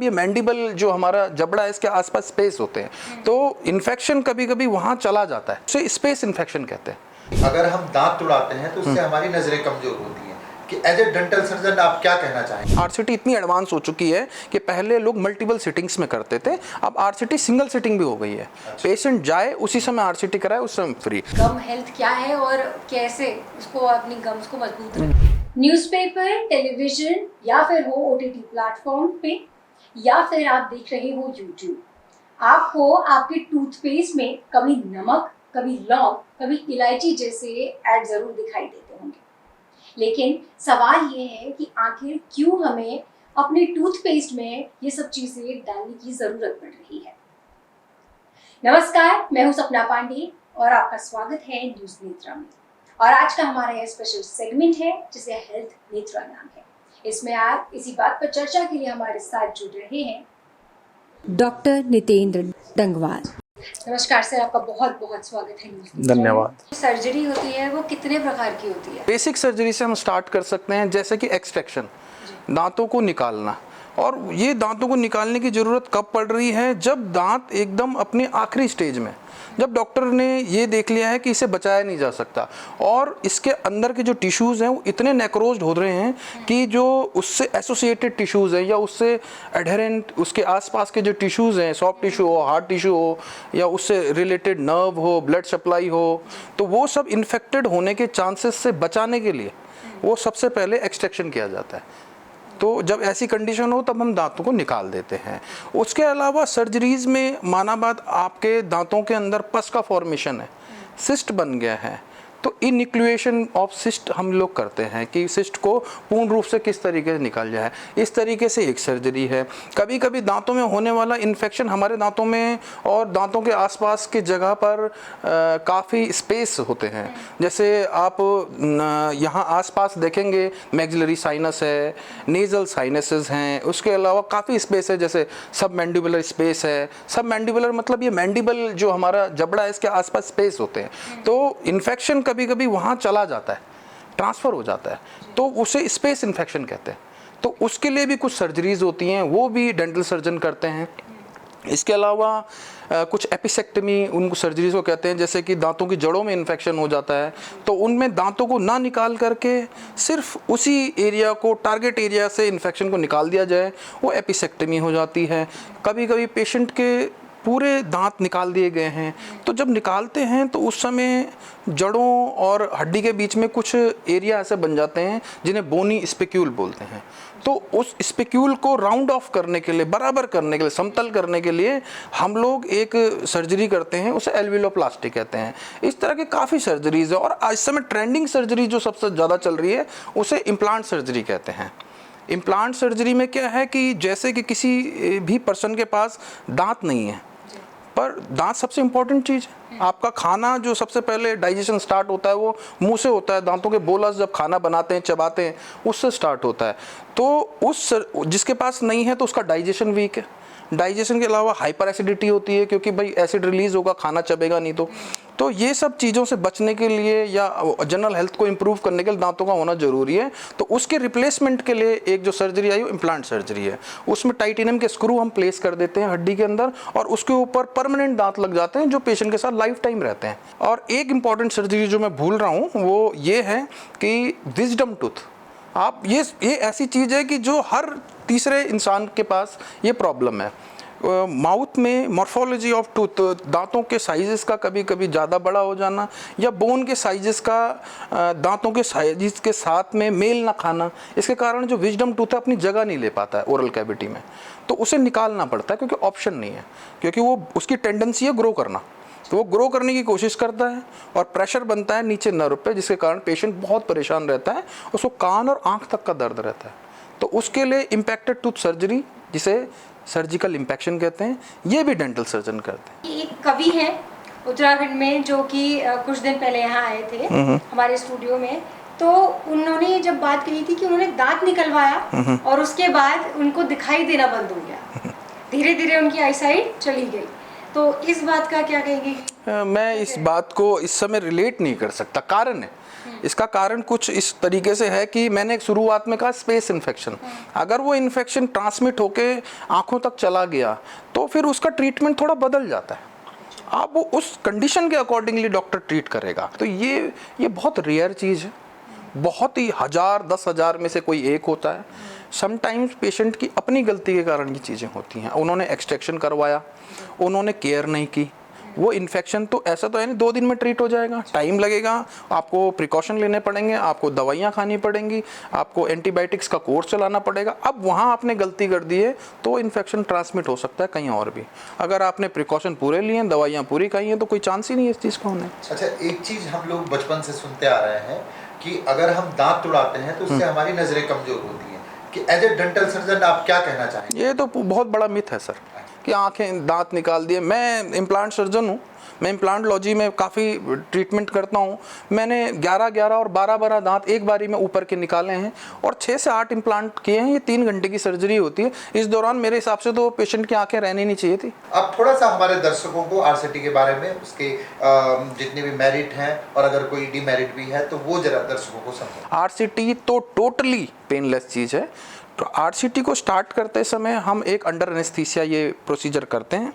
ये मैंडिबल जो हमारा जबड़ा है इसके आसपास स्पेस होते हैं, तो इन्फेक्शन कभी कभी वहाँ चला जाता है, उसे स्पेस इन्फेक्शन कहते हैं। अगर हम दांत तुड़ाते हैं तो उससे हमारी नजरें कमजोर होती हैं, कि एज ए डेंटल सर्जन आप क्या कहना चाहेंगे? आरसीटी इतनी एडवांस हो चुकी है कि पहले लोग मल्टीपल सिटिंग्स में करते थे, अब आरसीटी सिंगल सिटिंग भी हो गई है। पेशेंट जाए उसी समय आरसीटी कराए, उस समय फ्री। गम हेल्थ क्या है और कैसे उसको अपनी गम्स को मजबूत रखें? न्यूज़पेपर, टेलीविजन या फिर वो ओटीटी प्लेटफॉर्म पे, या फिर आप देख रहे हो यूट्यूब, आपको आपके टूथपेस्ट में कभी नमक, कभी लौंग, कभी इलायची जैसे ऐड जरूर दिखाई देते होंगे। लेकिन सवाल ये है कि आखिर क्यों हमें अपने टूथपेस्ट में ये सब चीजें डालने की जरूरत पड़ रही है। नमस्कार, मैं हूं सपना पांडे और आपका स्वागत है न्यूज़ नेत्रा में। और आज का हमारा यह स्पेशल सेगमेंट है जिसे हेल्थ नेत्रा नाम है। इसमें आप इसी बात पर चर्चा के लिए हमारे साथ जुड़ रहे हैं डॉक्टर नितेंद्र डंगवाल। नमस्कार सर, आपका बहुत बहुत स्वागत है न्यूज़ नेत्रा में। धन्यवाद। सर्जरी होती है वो कितने प्रकार की होती है? बेसिक सर्जरी से हम स्टार्ट कर सकते हैं, जैसे कि एक्सट्रैक्शन, दांतों को निकालना। और ये दांतों को निकालने की ज़रूरत कब पड़ रही है? जब दांत एकदम अपने आखिरी स्टेज में, जब डॉक्टर ने ये देख लिया है कि इसे बचाया नहीं जा सकता और इसके अंदर के जो टिश्यूज़ हैं वो इतने नेक्रोज्ड हो रहे हैं कि जो उससे एसोसिएटेड टिश्यूज़ हैं या उससे एडहेरेंट उसके आसपास के जो टिश्यूज़ हैं, सॉफ्ट टिश्यू हो, हार्ड टिश्यू हो या उससे रिलेटेड नर्व हो, ब्लड सप्लाई हो, तो वो सब इन्फेक्टेड होने के चांसेस से बचाने के लिए वो सबसे पहले एक्सट्रैक्शन किया जाता है। तो जब ऐसी कंडीशन हो तब हम दांतों को निकाल देते हैं। उसके अलावा सर्जरीज़ में माना बात आपके दांतों के अंदर पस का फॉर्मेशन है, सिस्ट बन गया है, तो इनिक्लुएशन ऑफ सिस्ट हम लोग करते हैं कि सिस्ट को पूर्ण रूप से किस तरीके से निकल जाए। इस तरीके से एक सर्जरी है। कभी कभी दांतों में होने वाला इन्फेक्शन हमारे दांतों में और दांतों के आसपास की जगह पर काफ़ी स्पेस होते हैं। जैसे आप यहाँ आसपास देखेंगे मैक्सिलरी साइनस है, नेज़ल साइनसेस हैं, उसके अलावा काफ़ी स्पेस है, जैसे सब मैंडिबुलर स्पेस है। सब मैंडिबुलर मतलब ये मैंडिबल जो हमारा जबड़ा है इसके आसपास स्पेस होते हैं, तो इन्फेक्शन कभी कभी वहाँ चला जाता है, ट्रांसफ़र हो जाता है, तो उसे स्पेस इन्फेक्शन कहते हैं। तो उसके लिए भी कुछ सर्जरीज होती हैं, वो भी डेंटल सर्जन करते हैं। इसके अलावा कुछ एपिसेक्टमी उनको सर्जरीज को कहते हैं, जैसे कि दांतों की जड़ों में इन्फेक्शन हो जाता है तो उनमें दांतों को ना निकाल करके सिर्फ उसी एरिया को, टारगेट एरिया से इन्फेक्शन को निकाल दिया जाए, वो एपिसेक्टमी हो जाती है। कभी कभी पेशेंट के पूरे दांत निकाल दिए गए हैं, तो जब निकालते हैं तो उस समय जड़ों और हड्डी के बीच में कुछ एरिया ऐसे बन जाते हैं जिन्हें बोनी स्पेक्यूल बोलते हैं। तो उस स्पेक्यूल को राउंड ऑफ करने के लिए, बराबर करने के लिए, समतल करने के लिए हम लोग एक सर्जरी करते हैं, उसे एल्विलोप्लास्टी कहते हैं। इस तरह के काफ़ी सर्जरीज है और आज समय ट्रेंडिंग सर्जरी जो सबसे ज़्यादा चल रही है उसे इम्प्लांट सर्जरी कहते हैं। इम्प्लांट सर्जरी में क्या है कि जैसे कि किसी भी पर्सन के पास दांत नहीं है, पर दांत सबसे इम्पोर्टेंट चीज़ है। आपका खाना जो सबसे पहले डाइजेशन स्टार्ट होता है वो मुंह से होता है। दांतों के बोलस जब खाना बनाते हैं, चबाते हैं, उससे स्टार्ट होता है। तो जिसके पास नहीं है तो उसका डाइजेशन वीक है। डाइजेशन के अलावा हाइपर एसिडिटी होती है, क्योंकि भाई एसिड रिलीज होगा, खाना चबेगा नहीं। तो ये सब चीज़ों से बचने के लिए या जनरल हेल्थ को इम्प्रूव करने के लिए दांतों का होना ज़रूरी है। तो उसके रिप्लेसमेंट के लिए एक जो सर्जरी आई वो इम्प्लांट सर्जरी है। उसमें टाइटेनियम के स्क्रू हम प्लेस कर देते हैं हड्डी के अंदर और उसके ऊपर परमानेंट दांत लग जाते हैं जो पेशेंट के साथ लाइफ टाइम रहते हैं। और एक इम्पॉर्टेंट सर्जरी जो मैं भूल रहा हूँ वो ये है कि विजडम टूथ। आप ये ऐसी चीज़ है कि जो हर तीसरे इंसान के पास ये प्रॉब्लम है। माउथ में मॉर्फोलॉजी ऑफ टूथ, दांतों के साइजेस का कभी कभी ज़्यादा बड़ा हो जाना या बोन के साइजेस का दांतों के साइजेस के साथ में मेल ना खाना, इसके कारण जो विजडम टूथ है अपनी जगह नहीं ले पाता है ओरल कैविटी में, तो उसे निकालना पड़ता है क्योंकि ऑप्शन नहीं है, क्योंकि वो उसकी टेंडेंसी है ग्रो करना। तो वो ग्रो करने की कोशिश करता है और प्रेशर बनता है नीचे नर्व पे, जिसके कारण पेशेंट बहुत परेशान रहता है, उसको कान और आँख तक का दर्द रहता है। तो उसके लिए इम्पैक्टेड टूथ सर्जरी, जिसे सर्जिकल इम्पैक्शन कहते हैं, ये भी डेंटल सर्जन करते हैं। एक कवि हैं उत्तराखंड में जो कि कुछ दिन पहले यहाँ आए थे हमारे स्टूडियो में, तो उन्होंने जब बात कही थी कि उन्होंने दांत निकलवाया और उसके बाद उनको दिखाई देना बंद हो गया, धीरे धीरे उनकी आईसाइट चली गई। तो इस बात का क्या कहेंगे? मैं इस बात को इस समय रिलेट नहीं कर सकता। कारण है, इसका कारण कुछ इस तरीके से है कि मैंने एक शुरुआत में कहा स्पेस इन्फेक्शन। अगर वो इन्फेक्शन ट्रांसमिट होके आंखों तक चला गया तो फिर उसका ट्रीटमेंट थोड़ा बदल जाता है। आप वो उस कंडीशन के अकॉर्डिंगली डॉक्टर ट्रीट करेगा। तो ये बहुत रेयर चीज़ है, बहुत ही 1000 10,000 में से कोई एक होता है। समटाइम्स पेशेंट की अपनी गलती के कारण ये चीज़ें होती हैं। उन्होंने एक्सट्रैक्शन करवाया, उन्होंने केयर नहीं की, वो इन्फेक्शन तो ऐसा तो है नहीं 2 दिन में ट्रीट हो जाएगा, टाइम लगेगा, आपको प्रिकॉशन लेने पड़ेंगे, आपको दवाइयाँ खानी पड़ेंगी, आपको एंटीबायोटिक्स का कोर्स चलाना पड़ेगा। अब वहाँ आपने गलती कर दी है तो इन्फेक्शन ट्रांसमिट हो सकता है कहीं और भी। अगर आपने प्रिकॉशन पूरे लिए हैं, दवाइयाँ पूरी खाई हैं, तो कोई चांस ही नहीं है इस चीज़ का होने। अच्छा, एक चीज़ हम लोग बचपन से सुनते आ रहे हैं कि अगर हम दांत तुड़ाते हैं तो उससे हमारी नज़रें कमज़ोर होती हैं, कि एज ए डेंटल सर्जन आप क्या कहना चाहेंगे? ये तो बहुत बड़ा मिथ है सर कि आंखें दांत निकाल दिए। मैं इम्प्लांट सर्जन हूँ, मैं इम्प्लांटोलॉजी में काफ़ी ट्रीटमेंट करता हूँ। मैंने 11 और 12 दांत एक बारी में ऊपर के निकाले हैं और 6 से 8 इम्प्लांट किए हैं। ये 3 घंटे की सर्जरी होती है। इस दौरान मेरे हिसाब से तो पेशेंट की आंखें रहनी नहीं चाहिए थी। अब थोड़ा सा हमारे दर्शकों को आरसीटी के बारे में, उसके जितने भी मेरिट हैं और अगर कोई डिमेरिट भी है तो वो जरा दर्शकों को समझाएं। आरसीटी तो टोटली पेनलेस चीज़ है। तो आरसीटी को स्टार्ट करते समय हम एक अंडर एनेस्थीसिया ये प्रोसीजर करते हैं।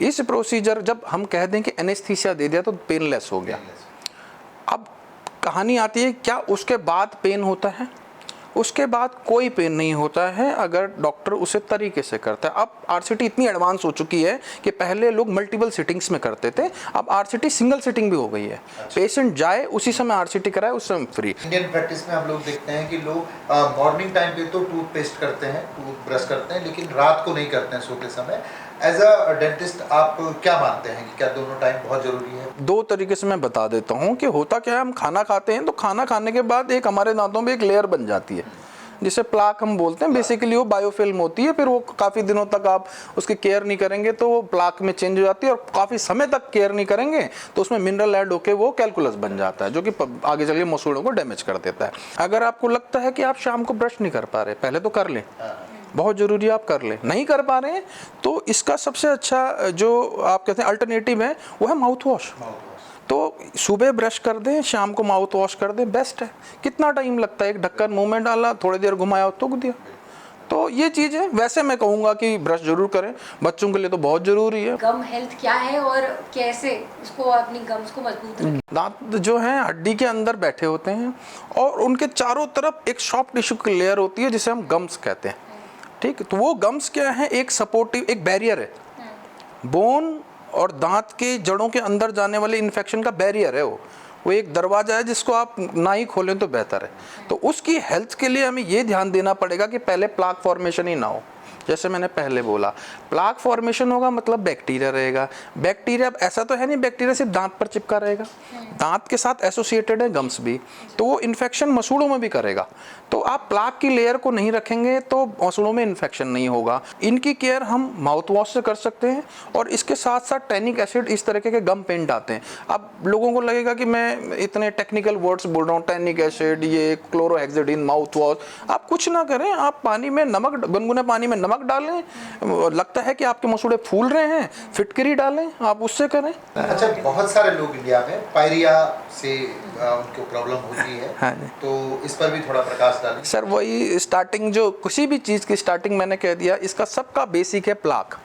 इस प्रोसीजर जब हम कह दें कि एनेस्थीसिया दे दिया तो पेनलेस हो गया। अब कहानी आती है क्या उसके बाद पेन होता है? उसके बाद कोई पेन नहीं होता है अगर डॉक्टर उसे तरीके से करता है। अब आरसीटी इतनी एडवांस हो चुकी है कि पहले लोग मल्टीपल सिटिंग्स में करते थे, अब आरसीटी सिंगल सिटिंग भी हो गई है। पेशेंट जाए उसी समय आरसीटी कराए, उस समय फ्री। इंडियन प्रैक्टिस में हम लोग देखते हैं कि लोग मॉर्निंग टाइम पे तो टूथपेस्ट करते हैं, टूथब्रश करते हैं, लेकिन रात को नहीं करते हैं सोते समय। एज अ डेंटिस्ट आप क्या मानते हैं कि क्या दोनों टाइम बहुत जरूरी है? 2 तरीके से मैं बता देता हूँ कि होता क्या है। हम खाना खाते हैं तो खाना खाने के बाद एक हमारे दांतों में एक लेयर बन जाती है जिसे प्लाक हम बोलते हैं। बेसिकली वो बायोफिल्म होती है, फिर वो काफ़ी दिनों तक आप उसकी केयर नहीं करेंगे तो वो प्लाक में चेंज हो जाती है, और काफ़ी समय तक केयर नहीं करेंगे तो उसमें मिनरल ऐड होकर वो कैलकुलस बन जाता है, जो कि आगे चल के मसूड़ों को डैमेज कर देता है। अगर आपको लगता है कि आप शाम को ब्रश नहीं कर पा रहे, पहले तो कर लें, बहुत ज़रूरी, आप कर लें। नहीं कर पा रहे हैं तो इसका सबसे अच्छा जो आप कहते हैं अल्टरनेटिव है वो है माउथ वॉश। तो सुबह ब्रश कर दें, शाम को माउथ वॉश कर दें, बेस्ट है। कितना टाइम लगता है, एक ढक्कन मुंह में डाला, थोड़ी देर घुमाया, थूक दिया। तो ये चीज़ है। वैसे मैं कहूँगा कि ब्रश जरूर करें, बच्चों के लिए तो बहुत ज़रूरी है। गम हेल्थ क्या है और कैसे उसको अपनी गम्स को मजबूत रखें? दांत जो हैं हड्डी के अंदर बैठे होते हैं और उनके चारों तरफ एक सॉफ्ट टिश्यू की लेयर होती है जिसे हम गम्स कहते हैं। ठीक, तो वो गम्स क्या है? एक सपोर्टिव, एक बैरियर है। बोन और दांत के जड़ों के अंदर जाने वाले इन्फेक्शन का बैरियर है वो एक दरवाजा है जिसको आप ना ही खोलें तो बेहतर है। तो उसकी हेल्थ के लिए हमें ये ध्यान देना पड़ेगा कि पहले प्लाक फॉर्मेशन ही ना हो। जैसे मैंने पहले बोला, प्लाक फॉर्मेशन होगा मतलब बैक्टीरिया रहेगा। बैक्टीरिया, अब ऐसा तो है नहीं बैक्टीरिया सिर्फ दांत पर चिपका रहेगा, दांत के साथ एसोसिएटेड है गम्स भी, तो वो इन्फेक्शन मसूड़ों में भी करेगा। तो आप प्लाक की लेयर को नहीं रखेंगे तो मसूड़ों में इन्फेक्शन नहीं होगा। इनकी केयर हम माउथ वॉश से कर सकते हैं और इसके साथ साथ टैनिक एसिड, इस तरीके के गम पेंट आते हैं। अब लोगों को लगेगा कि मैं इतने टेक्निकल वर्ड्स बोल रहा हूँ, टैनिक एसिड, ये क्लोरोहेक्सिडिन, माउथ वॉश। आप कुछ ना करें, आप पानी में नमक, गुनगुने पानी में नमक डालें, लगता है कि आपके मसूड़े फूल रहे हैं, फिटकरी डालें, आप उससे करें। अच्छा, बहुत सारे लोग इंडिया में पायरिया से उनको प्रॉब्लम होती है। हाँ जी। तो इस पर भी थोड़ा प्रकाश डालें। सर वही स्टार्टिंग, जो किसी भी चीज़ की स्टार्टिंग मैंने कह दिया, इसका सबका बेसिक है प्लाक।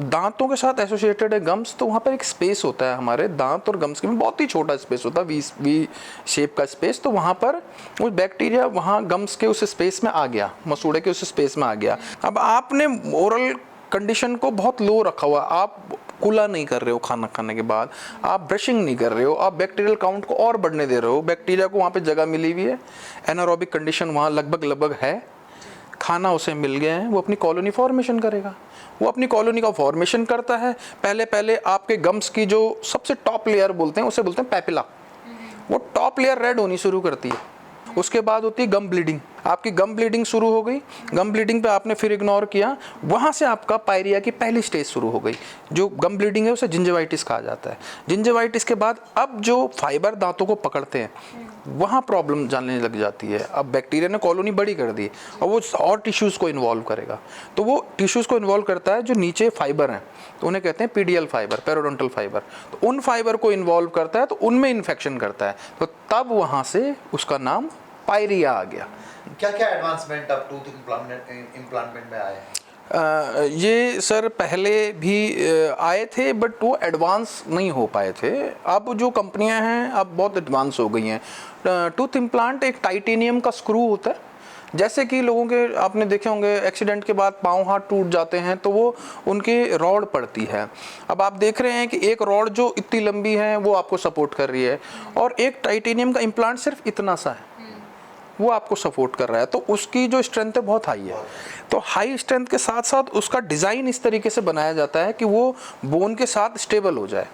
दांतों के साथ एसोसिएटेड है गम्स, तो वहाँ पर एक स्पेस होता है हमारे दांत और गम्स के में, बहुत ही छोटा स्पेस होता है, वी शेप का स्पेस। तो वहाँ पर वो बैक्टीरिया वहाँ गम्स के उस स्पेस में आ गया, मसूड़े के उस स्पेस में आ गया। अब आपने ओरल कंडीशन को बहुत लो रखा हुआ, आप कुला नहीं कर रहे हो खाना खाने के बाद, आप ब्रशिंग नहीं कर रहे हो, आप बैक्टीरियल काउंट को और बढ़ने दे रहे हो। बैक्टीरिया को वहाँ पे जगह मिली हुई है, एनारोबिक कंडीशन वहाँ लगभग है, खाना उसे मिल गया है, वो अपनी कॉलोनी फॉर्मेशन करेगा। वो अपनी कॉलोनी का फॉर्मेशन करता है। पहले आपके गम्स की जो सबसे टॉप लेयर बोलते हैं, उसे बोलते हैं पैपिला। वो टॉप लेयर रेड होनी शुरू करती है, उसके बाद होती है गम ब्लीडिंग। आपकी गम ब्लीडिंग शुरू हो गई, गम ब्लीडिंग पे आपने फिर इग्नोर किया, वहाँ से आपका पायरिया की पहली स्टेज शुरू हो गई। जो गम ब्लीडिंग है उसे जिंजिवाइटिस कहा जाता है। जिंजिवाइटिस के बाद अब जो फाइबर दांतों को पकड़ते हैं वहाँ प्रॉब्लम जानने लग जाती है। अब बैक्टीरिया ने कॉलोनी बड़ी कर दी और वो और टिश्यूज़ को इन्वॉल्व करेगा। तो वो टिश्यूज़ को इन्वॉल्व करता है जो नीचे फाइबर हैं, तो उन्हें कहते हैं पीडियल फाइबर, पेरोडोंटल फाइबर। तो उन फाइबर को इन्वॉल्व करता है तो उनमें इन्फेक्शन करता है, तो तब वहाँ से उसका नाम पायरिया आ गया। क्या क्या एडवांसमेंट अब टूथ इम्प्लांटमेंट में आए हैं? ये सर पहले भी आए थे बट वो एडवांस नहीं हो पाए थे। अब जो कंपनियां हैं अब बहुत एडवांस हो गई हैं। टूथ इम्प्लांट एक टाइटेनियम का स्क्रू होता है। जैसे कि लोगों के आपने देखे होंगे एक्सीडेंट के बाद पाँव हाथ टूट जाते हैं तो वो उनकी रॉड पड़ती है। अब आप देख रहे हैं कि एक रॉड जो इतनी लंबी है वो आपको सपोर्ट कर रही है और एक टाइटेनियम का इम्प्लांट सिर्फ इतना सा है वो आपको सपोर्ट कर रहा है, तो उसकी जो स्ट्रेंथ है बहुत हाई है। तो हाई स्ट्रेंथ के साथ साथ उसका डिज़ाइन इस तरीके से बनाया जाता है कि वो बोन के साथ स्टेबल हो जाए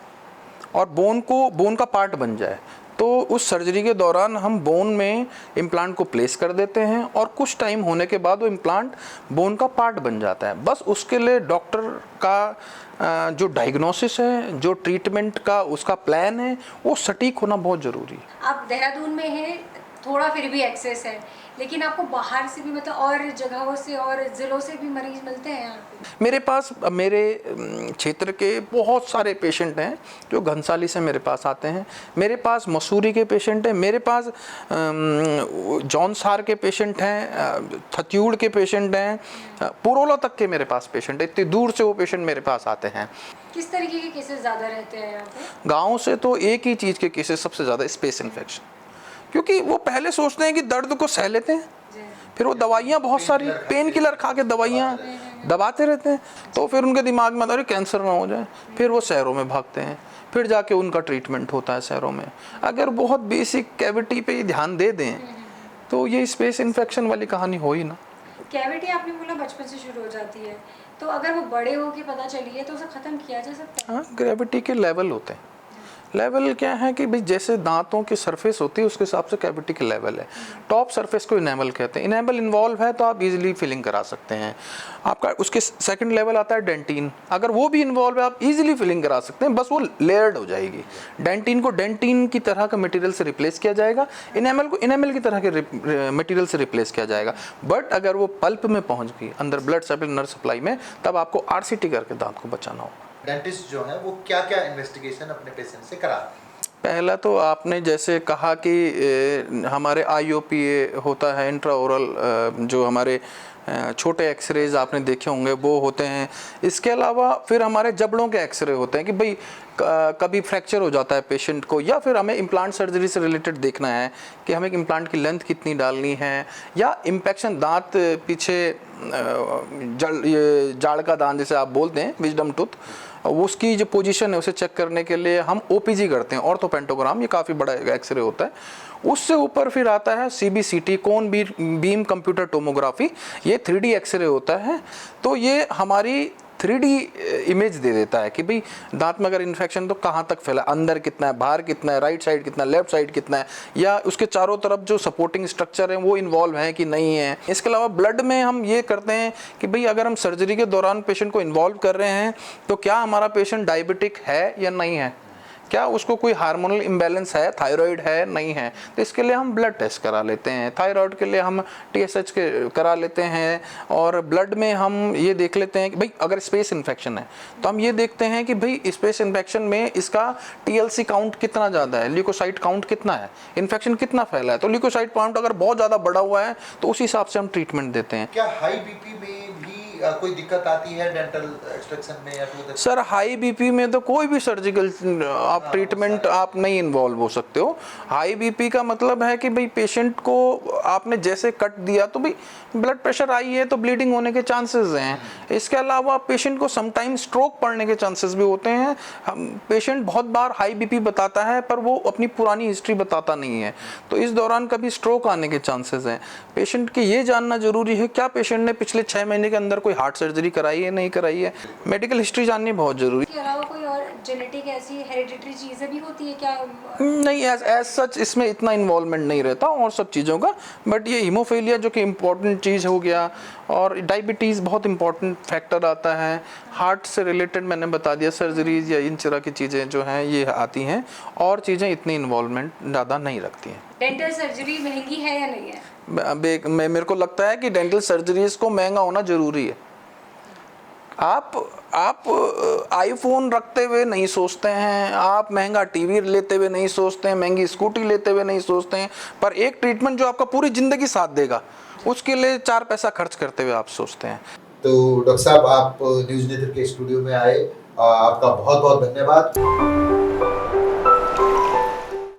और बोन का पार्ट बन जाए। तो उस सर्जरी के दौरान हम बोन में इम्प्लांट को प्लेस कर देते हैं और कुछ टाइम होने के बाद वो इम्प्लांट बोन का पार्ट बन जाता है। बस उसके लिए डॉक्टर का जो डायग्नोसिस है, जो ट्रीटमेंट का उसका प्लान है, वो सटीक होना बहुत ज़रूरी है। आप देहरादून में हैं, थोड़ा फिर भी एक्सेस है, लेकिन आपको बाहर से भी मतलब और जगहों से और ज़िलों से भी मरीज मिलते हैं यहाँ पे? मेरे पास मेरे क्षेत्र के बहुत सारे पेशेंट हैं जो घनसाली से मेरे पास आते हैं। मेरे पास मसूरी के पेशेंट हैं, मेरे पास जौनसार के पेशेंट हैं, थत्यूड़ के पेशेंट हैं, पुरोला तक के मेरे पास पेशेंट हैं। इतनी दूर से वो पेशेंट मेरे पास आते हैं। किस तरीके के केसेस ज़्यादा रहते हैं यहाँ पे? गाँव से तो एक ही चीज़ के केसेस सबसे ज़्यादा, स्पेस इन्फेक्शन, क्योंकि वो पहले सोचते हैं कि दर्द को सह लेते हैं, फिर वो दवाइयाँ बहुत सारी पेन किलर खा के दवाइयाँ दबाते रहते हैं, तो फिर उनके दिमाग में अरे कैंसर ना हो जाए, फिर वो शहरों में भागते हैं, फिर जाके उनका ट्रीटमेंट होता है शहरों में। अगर बहुत बेसिक कैविटी पे ही ध्यान दे दें तो ये स्पेस इन्फेक्शन वाली कहानी हो ही ना। कैविटी आपने बोला बचपन से शुरू हो जाती है, तो अगर वो बड़े हो के पता चली है तो उसे ख़त्म किया जा सकता है? हाँ, ग्रेविटी के लेवल होते हैं। लेवल क्या है कि भाई जैसे दांतों की सरफेस होती है उसके हिसाब से कैविटी के लेवल है। टॉप सरफेस को इनेमल कहते हैं। इनेमल इन्वॉल्व है तो आप इजीली फिलिंग करा सकते हैं। आपका उसके सेकंड लेवल आता है डेंटिन, अगर वो भी इन्वॉल्व है आप इजीली फिलिंग करा सकते हैं, बस वो लेयर्ड हो जाएगी। डेंटिन को डेंटिन की तरह का मटेरियल से रिप्लेस किया जाएगा, इनेमल को इनेमल की तरह के मटेरियल से रिप्लेस किया जाएगा। बट अगर वो पल्प में पहुँच गई अंदर ब्लड सप्लाई नर्व सप्लाई में, तब आपको RCT करके दांत को बचाना होगा। डेंटिस्ट जो है वो क्या क्या इन्वेस्टिगेशन अपने पेशेंट से कराते हैं? पहला तो आपने जैसे कहा कि हमारे IOPA होता है, इंट्राओरल जो हमारे छोटे एक्सरेज आपने देखे होंगे वो होते हैं। इसके अलावा फिर हमारे जबड़ों के एक्सरे होते हैं कि भाई कभी फ्रैक्चर हो जाता है पेशेंट को, या फिर हमें इम्प्लांट सर्जरी से रिलेटेड देखना है कि हमें इम्प्लांट की लेंथ कितनी डालनी है, या इम्पेक्शन दांत पीछे जाड़ का दांत जिसे आप बोलते हैं विजडम टूथ, उसकी जो पोजीशन है उसे चेक करने के लिए हम OPG करते हैं, ऑर्थोपेंटोग्राम। ये काफ़ी बड़ा एक्सरे होता है। उससे ऊपर फिर आता है CBCT, कोन बीम कंप्यूटर टोमोग्राफी। ये 3D एक्सरे होता है। तो ये हमारी 3D इमेज दे देता है कि भाई दांत में अगर इन्फेक्शन तो कहाँ तक फैला, अंदर कितना है, बाहर कितना है, राइट साइड कितना है, लेफ्ट साइड कितना है, या उसके चारों तरफ जो सपोर्टिंग स्ट्रक्चर है वो इन्वॉल्व है कि नहीं है। इसके अलावा ब्लड में हम ये करते हैं कि भाई अगर हम सर्जरी के दौरान पेशेंट को इन्वॉल्व कर रहे हैं तो क्या हमारा पेशेंट डायबिटिक है या नहीं है, क्या उसको कोई हार्मोनल इम्बैलेंस है, थायराइड है नहीं है। तो इसके लिए हम ब्लड टेस्ट करा लेते हैं। थायराइड के लिए हम TSH के करा लेते हैं, और ब्लड में हम ये देख लेते हैं कि भाई अगर स्पेस इन्फेक्शन है तो हम ये देखते हैं कि भाई स्पेस इन्फेक्शन में इसका TLC काउंट कितना ज़्यादा है, ल्यूकोसाइट काउंट कितना है, इन्फेक्शन कितना फैला है। तो ल्यूकोसाइट काउंट अगर बहुत ज़्यादा बढ़ा हुआ है तो उस हिसाब से हम ट्रीटमेंट देते हैं। क्या हाई BP में भी कोई दिक्कत आती है डेंटल एक्सट्रैक्शन में या टूथ? सर हाई BP में तो कोई भी सर्जिकल आप ट्रीटमेंट आप नहीं इन्वॉल्व हो सकते हो। हाई BP का मतलब है कि भाई पेशेंट को आपने जैसे कट दिया तो भाई ब्लड प्रेशर हाई है तो ब्लीडिंग होने के चांसेस हैं। इसके अलावा पेशेंट को समटाइम स्ट्रोक पड़ने के चांसेस भी होते हैं। पेशेंट बहुत बार हाई BP बताता है पर वो अपनी पुरानी हिस्ट्री बताता नहीं है, तो इस दौरान कभी स्ट्रोक आने के चांसेस हैं। पेशेंट के ये जानना जरूरी है क्या पेशेंट ने पिछले 6 महीने के अंदर कोई हार्ट सर्जरी कराई है नहीं कराई है, मेडिकल हिस्ट्री जाननी बहुत ज़रूरी है। इसके अलावा कोई और जेनेटिक ऐसी हेरिडिटरी चीज़ें भी होती है क्या? नहीं, एज सच इसमें इतना इन्वॉल्वमेंट नहीं रहता और सब चीज़ों का, बट ये हीमोफीलिया जो कि इम्पोर्टेंट चीज़ हो गया, और डायबिटीज़ बहुत इंपॉर्टेंट फैक्टर आता है। हार्ट से रिलेटेड मैंने बता दिया, सर्जरीज या इन तरह की चीज़ें जो हैं ये आती हैं, और चीज़ें इतनी इन्वॉल्वमेंट ज़्यादा नहीं रखती हैं। डेंटल सर्जरी महंगी है या नहीं है? मेरे को लगता है कि डेंटल सर्जरीज को महंगा होना ज़रूरी है। आप आईफोन रखते हुए नहीं सोचते हैं, आप महंगा टीवी लेते हुए नहीं सोचते हैं, महंगी स्कूटी लेते हुए नहीं सोचते हैं, पर एक ट्रीटमेंट जो आपका पूरी ज़िंदगी साथ देगा उसके लिए 4 पैसा खर्च करते हुए आप सोचते हैं। तो डॉक्टर साहब, आप न्यूज़ नेत्र के स्टूडियो में आए, आपका बहुत बहुत धन्यवाद।